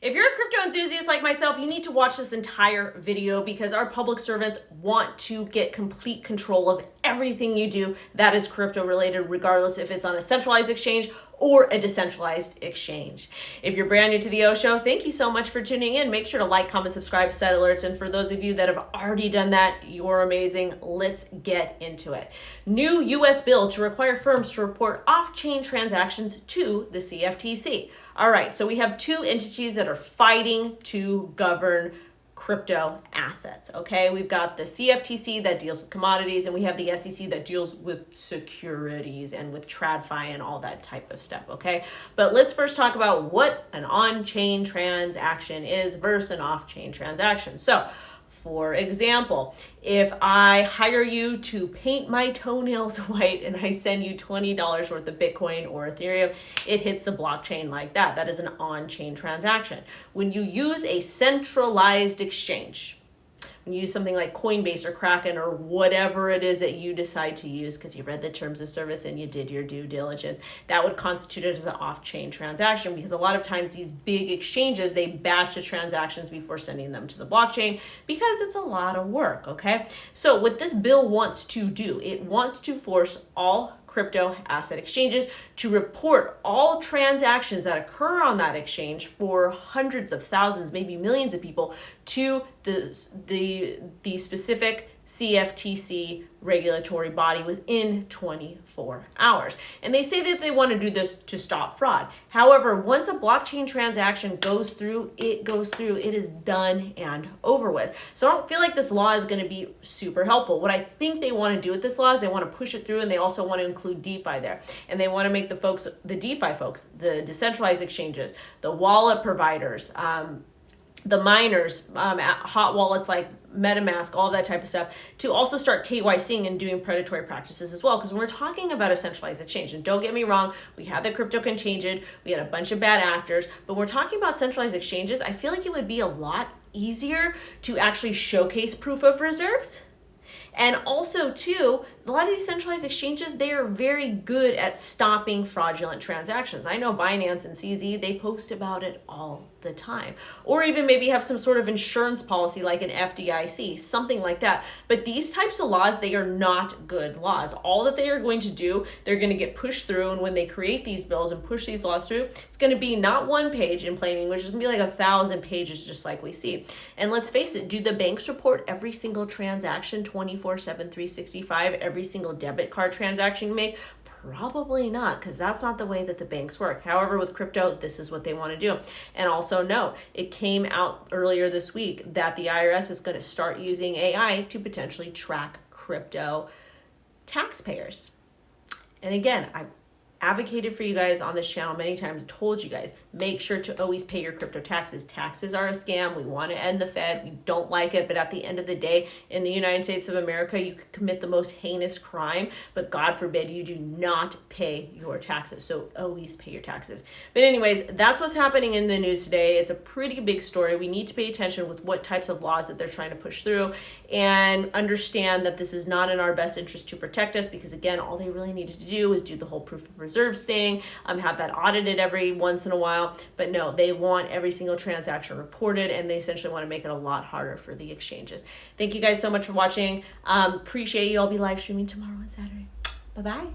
If you're a crypto enthusiast like myself, you need to watch this entire video because our public servants want to get complete control of everything you do that is crypto related, regardless if it's on a centralized exchange or a decentralized exchange. If you're brand new to the O Show, thank you so much for tuning in. Make sure to like, comment, subscribe, set alerts. And for those of you that have already done that, you're amazing. Let's get into it. New U.S. bill to require firms to report off-chain transactions to the CFTC. All right, so we have two entities that are fighting to govern crypto assets, okay? We've got the CFTC that deals with commodities, and we have the SEC that deals with securities and with TradFi and all that type of stuff, okay? But let's first talk about what an on-chain transaction is versus an off-chain transaction. So, for example, if I hire you to paint my toenails white and I send you $20 worth of Bitcoin or Ethereum, it hits the blockchain like that. That is an on-chain transaction. When you use a centralized exchange, when you use something like Coinbase or Kraken or whatever it is that you decide to use because you read the terms of service and you did your due diligence, that would constitute it as an off-chain transaction, because a lot of times these big exchanges, they batch the transactions before sending them to the blockchain because it's a lot of work, okay? So what this bill wants to do, it wants to force all crypto asset exchanges to report all transactions that occur on that exchange for hundreds of thousands, maybe millions of people, to the specific CFTC regulatory body within 24 hours. And they say that they want to do this to stop fraud. However, once a blockchain transaction goes through, it goes through. It is done and over with. So I don't feel like this law is going to be super helpful. What I think they want to do with this law is they want to push it through, and they also want to include DeFi there. And they want to make the DeFi folks, the decentralized exchanges, the wallet providers, the miners, hot wallets like MetaMask, all that type of stuff, to also start KYCing and doing predatory practices as well. Because when we're talking about a centralized exchange, and don't get me wrong, we had the crypto contagion, we had a bunch of bad actors, but when we're talking about centralized exchanges, I feel like it would be a lot easier to actually showcase proof of reserves. And also, too, a lot of these centralized exchanges, they are very good at stopping fraudulent transactions. I know Binance and CZ, they post about it all the time. Or even maybe have some sort of insurance policy like an FDIC, something like that. But these types of laws, they are not good laws. All that they are going to do, they're going to get pushed through. And when they create these bills and push these laws through, it's going to be not one page in plain English. It's going to be like 1,000 pages, just like we see. And let's face it, do the banks report every single transaction 24/7, 365, every single debit card transaction you make? Probably not, because that's not the way that the banks work. However, with crypto, this is what they want to do. And also note, it came out earlier this week that the IRS is going to start using AI to potentially track crypto taxpayers. And again, I've advocated for you guys on this channel many times, told you guys, make sure to always pay your crypto taxes. Taxes are a scam. We want to end the Fed. We don't like it. But at the end of the day, in the United States of America, you could commit the most heinous crime, but God forbid you do not pay your taxes. So always pay your taxes. But anyways, that's what's happening in the news today. It's a pretty big story. We need to pay attention with what types of laws that they're trying to push through, and understand that this is not in our best interest to protect us, because again, all they really needed to do is do the whole proof of reserves thing, have that audited every once in a while. But no, they want every single transaction reported, and they essentially want to make it a lot harder for the exchanges. Thank you guys so much for watching. Appreciate you. I'll be live streaming tomorrow on Saturday. Bye-bye.